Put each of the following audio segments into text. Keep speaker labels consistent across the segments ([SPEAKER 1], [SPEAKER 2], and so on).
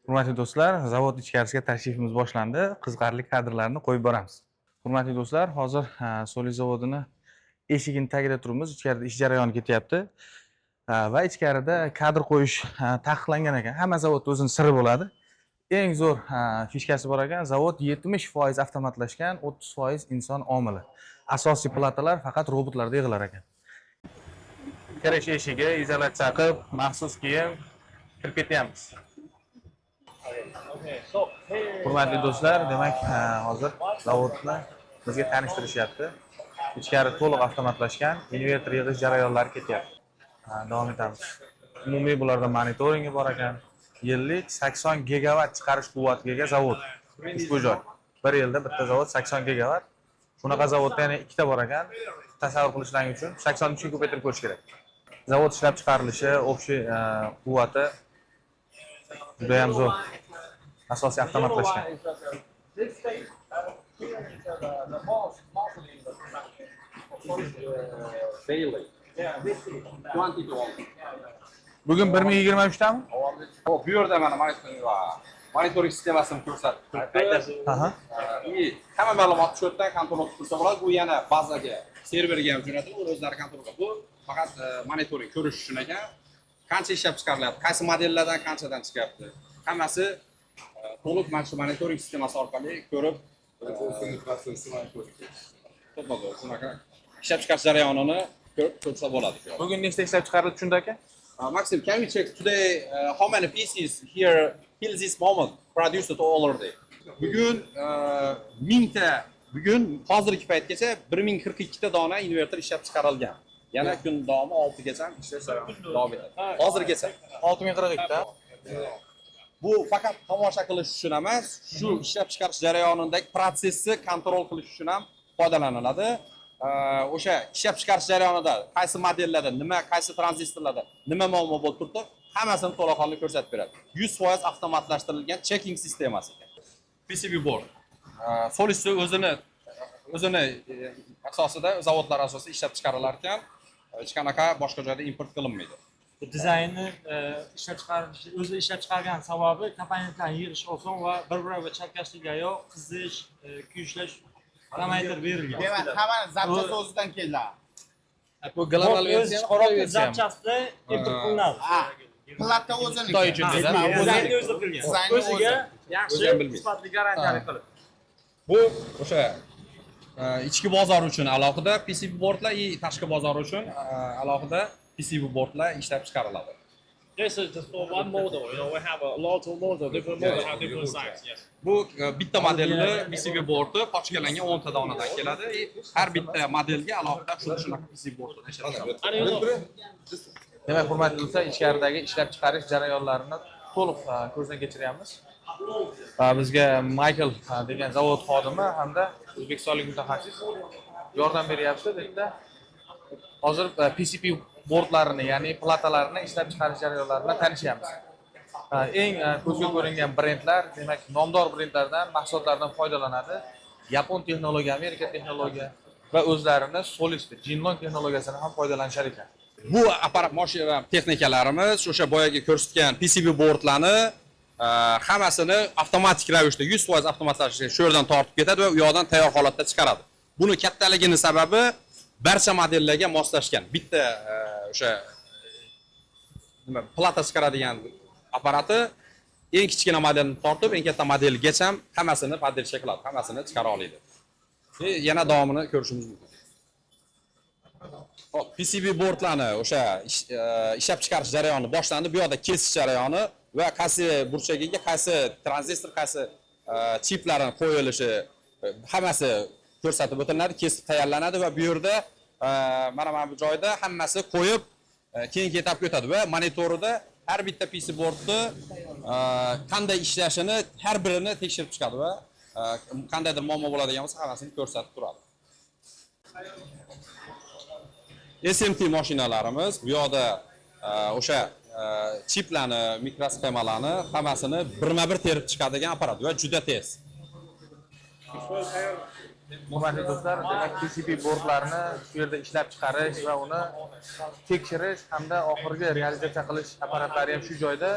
[SPEAKER 1] Hurmatli do'stlar, zavod ichkarisiga tashrifimiz boshlandi. Qiziqarli kadrlarni qo'yib boramiz. Hurmatli do'stlar, hozir Soli zavodini eshigini tagida turibmiz. Ichkarida ish jarayoni ketyapti. Va ichkarida kadr qo'yish taqiqlangan ekan. Hamma zavodda o'zining siri bo'ladi. Eng zo'r fishkasi bor ekan. Zavod 70% avtomatlashgan, 30% inson omili. Asosiy platalar faqat robotlarda yig'ilar ekan. Kirish eshigi izolyatsiya qilib, maxsus kiyim kirib ketyapmiz. Hurmatli do'stlar, demak, hozir zavodni bizga tanishtirishyapti. Ichkari to'liq avtomatlashgan, invertor yig'ish jarayonlari ketyapti. Davom etamiz. Umumiy bularda monitoringi bor ekan. Yillik 80 gigavat chiqarish quvvatiga ega zavod. Ushbu joy. Bir yilda bitta zavod 80 gigavat. Shunaqa zavodda yana ikkita bor ekan. Tasavvur qilishlaring uchun 80 uchun ko'paytirib ko'rish kerak. Zavod ishlab chiqarilishi, общий quvvati juda ham zo'r. Asosiy avtomatlashgan. Bugun 1023 tami?
[SPEAKER 2] Bu yerda mana monitoring sistemasini ko'rsatib turibdi. Hamma ma'lumot shu yerdan kontrol qilib tursa bo'ladi. Bu yana bazaga, serverga ham jo'natilib, o'zlari kontrol qiladi. Bu faqat monitoring ko'rish uchun ekan. Qancha ishlab chiqarilyapti, qaysi modellardan qanchadan chiqyapti. Hammasi to'liq mana shu monitoring sistemasi orqali ko'rib, shunaqa ishlab chiqarish jarayonini ko'rib ko'rsa bo'ladi.
[SPEAKER 1] Bugun nechta ishlab chiqarildi shunda aka?
[SPEAKER 2] Maxim, can we check today how many pieces here till this moment produced already? Bugun 1000 ta, bugun hozirgi paytgacha 1042 ta dona invertor ishlab chiqarilgan. Yana kun davomi 6 gacha ishlash davom etadi. Hozirgacha
[SPEAKER 1] 6042 ta.
[SPEAKER 2] Bu faqat tomosha qilish uchun emas, shu ishlab chiqarish jarayonidagi prosessni kontrol qilish uchun ham foydalaniladi. O'sha ishlab chiqarish jarayonida qaysi modellarda, nima, qaysi tranzistorlarda nima muammo bo'lib turibdi, hammasini to'laqonli ko'rsatib beradi. 100% avtomatlashtirilgan checking sistemasi ekan. PCB board. Solisni o'zini asosida, zavodlar asosida ishlab chiqarilar ekan, hech qanaqa boshqa joyda import qilinmaydi.
[SPEAKER 3] Bu dizaynni ishlab chiqarish, o'zi ishlab chiqargan sababi komponentlarni yig'ish oson va bir-biriga chalkashlikga yo'q, qizish, kuyishlash parametr berilgan.
[SPEAKER 4] Demak, hamma zapchasi o'zidan keladi.
[SPEAKER 1] Bu global versiya
[SPEAKER 3] qora zapchasi import qilinadi.
[SPEAKER 4] Platta o'zini.
[SPEAKER 1] Xitoy uchun
[SPEAKER 3] Dizaynni o'zi qilgan. O'ziga yaxshi sifatli garantiyali qilib.
[SPEAKER 2] Bu o'sha ichki bozor uchun alohida PCB boardlar, tashqi bozor uchun alohida PCB boardlar ishlab chiqariladi.
[SPEAKER 3] This is just for one model. You know, we have a lot of models, different models have different sizes. Yes.
[SPEAKER 2] Bu bitta modelni PCB boardi pochkalangan 10 ta donadan keladi. Har bitta modelga alohida shunaqa PCB boarddan ishlab chiqariladi.
[SPEAKER 1] Demak, hurmatli do'stlar, ichkaridagi ishlab chiqarish jarayonlarini to'liq ko'zdan kechiryapmiz. Bizga Michael degan zavod xodimi hamda o'zbekistonlik mutaxassis yordam beryapti. Bitta hozir PCB boardlarini, ya'ni platalarini ishlab chiqarish jarayonlaridan tanishyapmiz. Eng ko'zga ko'ringan brendlar, demak, nomdor brendlardan, mahsulotlardan foydalanadi. Yapon texnologiya, Amerika texnologiya va o'zlarini Solis, Jinlong texnologiyasidan ham foydalanishar ekan.
[SPEAKER 2] Bu apparat mashina texnikalarimiz o'sha boyaga ko'rsatgan PCB boardlarni hammasini avtomatik ravishda 100% avtomatlashga shu yerdan tortib ketadi va u yoqdan tayyor holatda chiqaradi. Buni kattaligini sababi barcha modellarga moslashgan. Bitta o'sha nima plata chiqaradigan apparati eng kichkina modelni tortib, eng katta modelgacha hammasini poddelcha qiladi, hammasini chiqara oladi. Yana davomini ko'rishimiz mumkin. Hop, PCB boardlarni o'sha ishlab chiqarish jarayoni boshlandi. Bu yoqda kesish jarayoni va qaysi burchagiga qaysi tranzistor, qaysi chiplarini qo'yilishi hammasi ko'rsatib o'tiladi, kesib tayyorlanadi va bu yerda mana bu joyda hammasi qo'yib keyin ketib o'tadi va monitorida har bitta PCB boardni qanday ishlashini har birini tekshirib chiqadi va qandaydir muammo bo'ladigan bo'lsa hammasini ko'rsatib turadi. SMT mashinalarimiz bu yoqda o'sha chiplarni, mikrosxemalarni hammasini birma-bir terib chiqadigan apparat va juda tez.
[SPEAKER 1] Hurmatli do'stlar, demak PCB bordlarni shu yerda ishlab chiqarish va uni tekshirish hamda oxirgi realizatsiya qilish apparatlari ham shu joyda.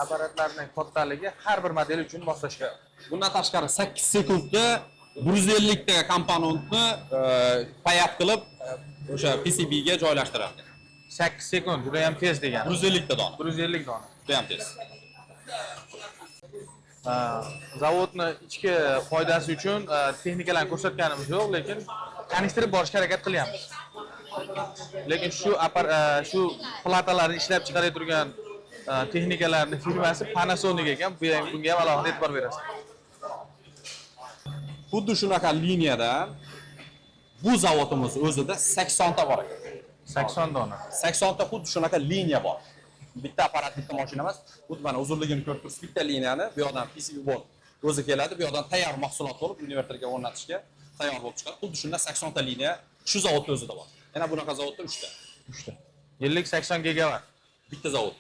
[SPEAKER 1] Apparatlarning kattaligi har bir model uchun moslashgan.
[SPEAKER 2] Bundan tashqari 8 sekundda 150 ta komponentni payat qilib o'sha PCB ga joylashtiradi.
[SPEAKER 1] 8 sekund juda ham tez degani.
[SPEAKER 2] 150 ta dona.
[SPEAKER 1] 150 dona.
[SPEAKER 2] Juda ham tez.
[SPEAKER 1] Zavodni ichki foydasi uchun texnikalarni ko'rsatganimiz yo'q, lekin tanishtirib borishga harakat qilyapmiz. Lekin shu platalarni ishlab chiqarib turgan texnikalarning firmasi Panasonic ekan. Bunga ham alohida e'tibor berasiz.
[SPEAKER 2] Xuddi shunaqa liniyadan bu zavodimiz o'zida 80 ta bor ekan.
[SPEAKER 1] 80 dona.
[SPEAKER 2] 80 ta xuddi shunaqa liniya bor. Bitta apparat, bitta mashina emas. Xuddi mana uzunligini ko'rib turibsiz, bitta liniyani bu yoqdan PCB board o'zi keladi, bu yoqdan tayyor mahsulot bo'lib inverterga o'rnatishga tayyor bo'lib chiqadi. Xuddi shunday 80 ta liniya shu zavodda o'zida bor. Yana bunaqa zavodda 3 ta.
[SPEAKER 1] Yillik 80 gigavat.
[SPEAKER 2] Bitta zavod.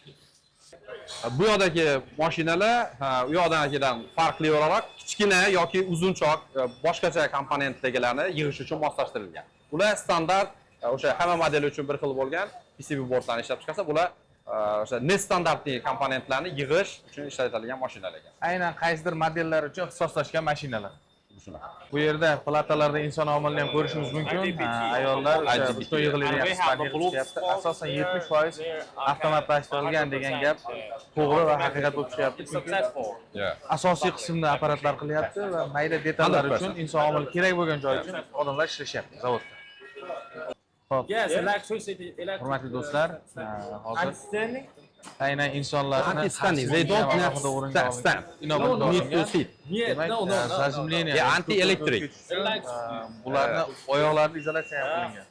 [SPEAKER 2] Bu yoqdagi mashinalar u yoqdagidan farqli o'laroq kichkina yoki uzunchoq boshqacha komponentdagilarni yig'ish uchun moslashtirilgan. Ular standart o'sha hamma model uchun bir xil bo'lgan PCB bordlarni ishlab chiqarsa, bular o'sha nestandartli komponentlarni yig'ish uchun ishlatilgan mashinalar ekan.
[SPEAKER 1] Aynan qaysidir modellar uchun ixtisoslashgan mashinalar.
[SPEAKER 2] Shunaqa.
[SPEAKER 1] Bu yerda platalarda inson omilini ham ko'rishimiz mumkin. Ayollar o'sha ushbu yig'iladigan qismlarni yig'ishyapti. Asosan 70% avtomatlashtirilgan degan gap to'g'ri va haqiqat bo'lib chiqyapti. Chunki asosiy qismni apparatlar qilyapti va mayda detallar uchun inson omili kerak bo'lgan joy uchun odamlar ishlashyapti zavodda.
[SPEAKER 3] Yes, electricity.
[SPEAKER 1] Hurmatli do'stlar, hozir
[SPEAKER 3] Understanding?
[SPEAKER 1] aynan insonlarni
[SPEAKER 5] Anti-standing. They don't need to stand. Need to sit.
[SPEAKER 3] Yeah, no.
[SPEAKER 1] zazimleniya,
[SPEAKER 5] Yeah, anti-electric.
[SPEAKER 1] bularni oyoqlarida izolyatsiya ham qilingan.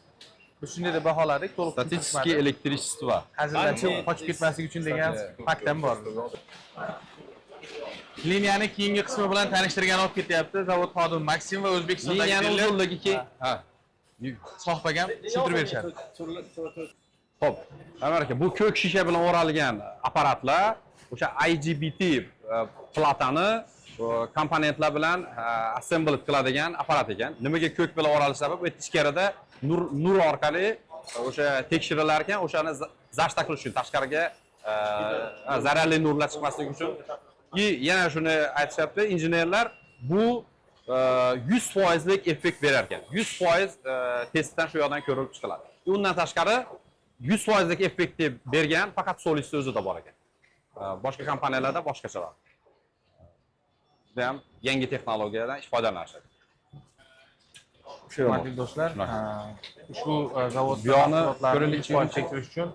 [SPEAKER 1] Biz shunday deb baholadik, to'liq
[SPEAKER 5] Статические электричества.
[SPEAKER 1] hazillanib qochib ketmaslik uchun degan fakt ham bor. Liniyani keyingi qismi bilan tanishtirgan olib ketyapti zavod xodimi Maksim va O'zbekistondagi
[SPEAKER 5] Liniyani uzunligi ha.
[SPEAKER 1] sohibga ham tushuntirib berishadi.
[SPEAKER 5] Xo'p, aka, bu ko'k shisha bilan o'ralgan apparatlar o'sha IGBT platani komponentlar bilan assemble qiladigan apparat ekan. Nimaga ko'k bilan o'ralish sabab? Bu ichkarida nur orqali o'sha tekshirilar ekan, o'shani zashta qilish uchun, tashqariga zararli nurlar chiqmasligi uchun. Yana shuni aytishyapti injenerlar, bu 100% lik effekt berar ekan. 100% testdan shu yoqdan ko'rib chiqiladi. Undan tashqari 100% lik effekt bergan faqat Solis o'zida bor ekan. Boshqa kompaniyalarda boshqacharoq. Bu ham yangi texnologiyadan foydalanishadi.
[SPEAKER 1] Hurmatli do'stlar, ushbu zavod
[SPEAKER 5] Bu yoqni
[SPEAKER 1] ko'rinish tekshirish uchun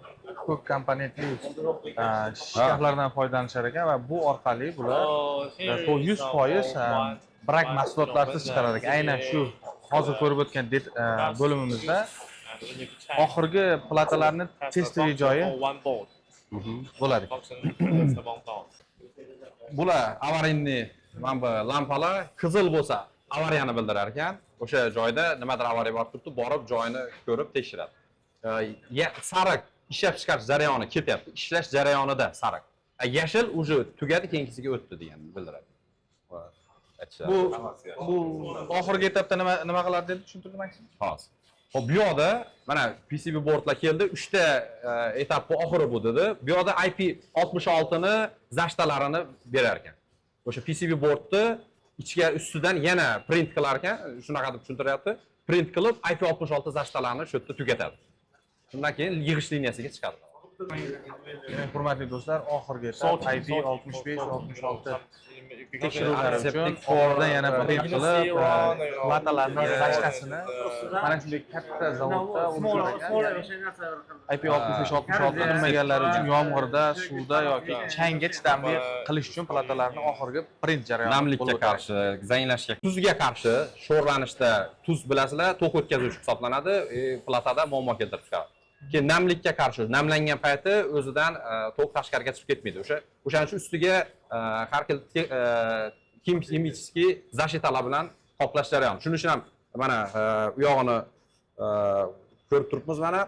[SPEAKER 1] ko'p komponentli shkaflardan foydalanishar ekan va bu orqali bular 100% brak mahsulotlarsiz chiqarar ekan. Aynan shu hozir ko'rib o'tgan bo'limimizda oxirgi platalarni testli joyi bo'ladi.
[SPEAKER 5] Bular avarinniy mana bu lampalar qizil bo'lsa avariyani bildirar ekan. O'sha joyda nimadir avariya bo'lib turibdi, borib joyini ko'rib tekshiradi. Sariq ishlab chiqarish jarayoni ketyapti. Ishlash jarayonida sariq. Yashil уже tugadi, keyingisiga o'tdi deganini bildiradi.
[SPEAKER 1] Bu oxirgi etapda nima qiladi deb tushuntirdim Maksim?
[SPEAKER 5] Xo'p. Xo'p, bu yoqda mana PCB bordlar keldi. 3 ta etapni oxiri bu dedi. Bu yoqda IP66 ni zashtalarini berar ekan. O'sha PCB bordni ichga ustidan yana print qilar ekan, shunaqa deb tushuntiryapti. Print qilib IP66 zashtalarini shu yerda tugatadi. Shundan keyin yig'ish liniyasiga chiqadi.
[SPEAKER 1] Hurmatli do'stlar, oxirgi etap IP65-66 tekshiruvlar uchun ordan yana print qilib, platalarning zashtasini mana shunday katta zavodda o'rnatilgan IP65-66 bilmaganlar uchun yomg'irda, suvda yoki changga chidamli qilish uchun platalarni oxirgi print jarayoni
[SPEAKER 5] Namlikka qarshi, zanglashga, tuzga qarshi sho'rlanishda tuz bilasizlar, to'q o'tkazuvchi hisoblanadi, platada muammo keltirib chiqaradi. Keyin namlikka qarshi, namlangan payti o'zidan to'q tashqariga chiqib ketmaydi. O'shaning uchun ustiga har xil kimyический zashitalar bilan qoplash jarayoni. Shuning uchun ham mana u yog'ini ko'rib turibmiz, mana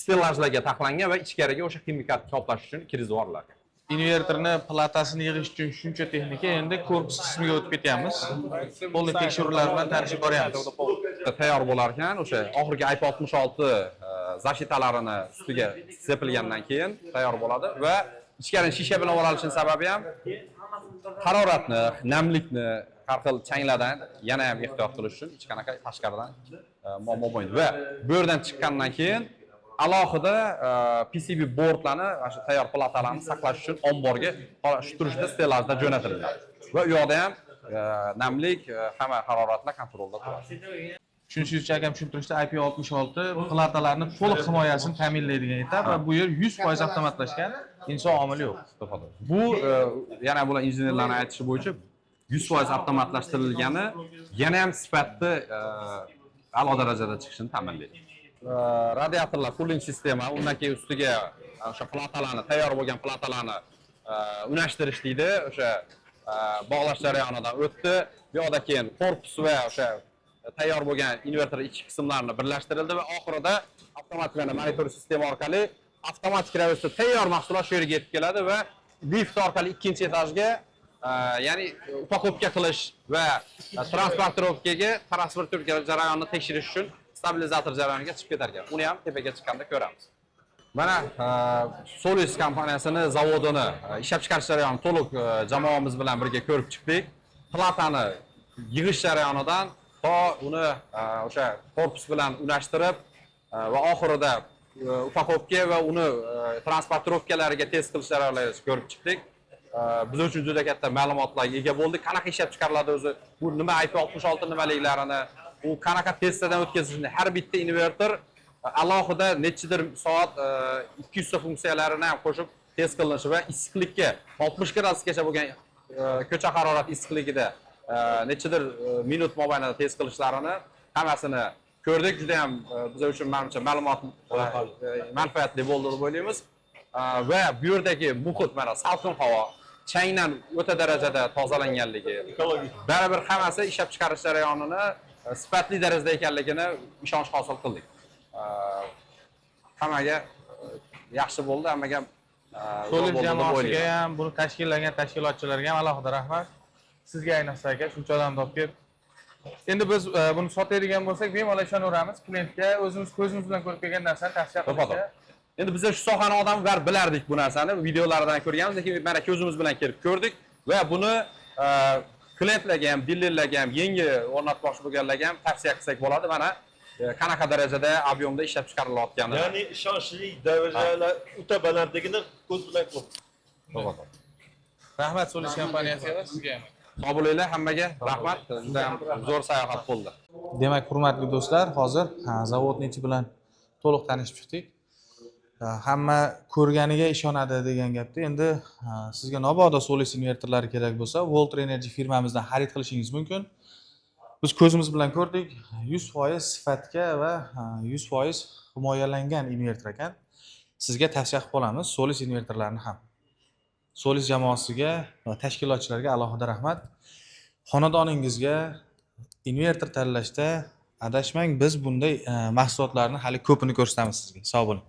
[SPEAKER 5] stellajlarga taxlangan va ichkariga o'sha kimikatni qoplash uchun kirgizib yuboriladi.
[SPEAKER 1] invertorni platasini yig'ish uchun shuncha texnika, endi korpus qismiga o'tib ketyapmiz. Polni tekshiruvlar bilan tanishib boryapmiz.
[SPEAKER 5] Tayyor bo'lar ekan, o'sha oxirgi IP66 zashitalarini ustiga sepilgandan keyin tayyor bo'ladi va ichkari shisha bilan o'ralishning sababi ham haroratni, namlikni har xil changlardan yana ham ehtiyot qilish uchun hech qanaqa tashqaridan muammo bo'lmaydi. Va bu yerdan chiqqandan keyin alohida PCB bordlarni, o'sha tayyor platalarni saqlash uchun omborga shu turishda stellajda jo'natiladi. Va u yoqda ham namlik, hamma haroratlar kontrolda turadi.
[SPEAKER 1] Tushunishingizcha akam tushuntirishda IP66 platalarni to'liq himoyasini ta'minlaydigan etab va bu yer 100% avtomatlashgan, inson omili yo'q.
[SPEAKER 5] Bu yana bular injenerlarning aytishi bo'yicha 100% avtomatlashtirilgani yana ham sifatni a'lo darajada chiqishini ta'minlaydi. Radiatorlar cooling sistema, undan keyin ustiga o'sha platalarni, tayyor bo'lgan platalarni unashtirish deydi, o'sha bog'lash jarayonidan o'tdi. Bu yoqda keyin korpus va o'sha tayyor bo'lgan invertor ichki qismlarini birlashtirildi va oxirida avtomatik monitor sistema orqali avtomatik ravishda tayyor mahsulot shu yerga yetib keladi va lift orqali ikkinchi etajga, ya'ni upakovka qilish va transportirovkaga jarayonini tekshirish uchun stabilizator jarayoniga chiqib ketar ekan. Uni ham tepaga chiqqanda ko'ramiz. Mana Solis kompaniyasini zavodini ishlab chiqarish jarayonini to'liq jamoamiz bilan birga ko'rib chiqdik. Platani yig'ish jarayonidan to uni o'sha korpus bilan unashtirib va oxirida upakovka va uni transportirovkalariga test qilish jarayonlarini ko'rib chiqdik. Biz uchun juda katta ma'lumotlarga ega bo'ldik. Qanaqa ishlab chiqariladi o'zi, bu nima IP66 nimaliklarini, u qanaqa testdan o'tkazishni, har bitta invertor alohida nechidir soat 200 ta funksiyalarini ham qo'shib test qilinishi va issiqlikka 60 gradusgacha bo'lgan ko'cha harorati issiqligida nechidir minut mobaynida test qilishlarini hammasini ko'rdik. Juda ham biz uchun menimcha ma'lumot manfaatli bo'ldi deb o'ylaymiz. Va bu yerdagi muhit, mana salqin havo, changdan o'ta darajada tozalanganligi, baribir hammasi ishlab chiqarish jarayonini sifatli darajada ekanligini ishonch hosil qildik. Hammaga yaxshi bo'ldi, hammaga
[SPEAKER 1] Solis jamoasiga ham, buni tashkillagan tashkilotchilarga ham alohida rahmat. Sizga ayniqsa aka, shuncha odam topib. Endi biz buni sotadigan bo'lsak, bemalol ishonaveramiz. Klientga o'zimiz ko'zimiz bilan ko'rib kelgan narsani tavsiya qilishga.
[SPEAKER 5] Endi biz shu sohani odamlar bilardik bu narsani, videolardan ko'rganmiz, lekin mana ko'zimiz bilan kelib ko'rdik va buni klientlarga ham, dilerlarga ham, yangi o'rnatmoqchi bo'lganlarga ham tavsiya qilsak bo'ladi. Mana qanaqa darajada ob'yomda ishlab chiqarilayotgani.
[SPEAKER 6] Ya'ni ishonchli darajalar o'ta balandligini ko'z bilan ko'rdik.
[SPEAKER 1] Rahmat Solis kompaniyasiga va sizga ham.
[SPEAKER 5] Sog' bo'linglar, hammaga rahmat. Juda ham zo'r sayohat bo'ldi.
[SPEAKER 1] Demak, hurmatli do'stlar, hozir zavodning ichi bilan to'liq tanishib chiqdik. Hamma ko'rganiga ishonadi degan gapda. Endi sizga mabodo Solis invertorlari kerak bo'lsa, Volt Energy firmamizdan xarid qilishingiz mumkin. Biz ko'zimiz bilan ko'rdik, 100% sifatga va 100% himoyalangan invertor ekan. Sizga tavsiya qilib qolamiz Solis invertorlarini ham. Solis jamoasiga va tashkilotchilarga alohida rahmat. Xonadoningizga invertor tanlashda adashmang, biz bunday mahsulotlarni hali ko'pini ko'rsatamiz sizga. Sog' bo'ling.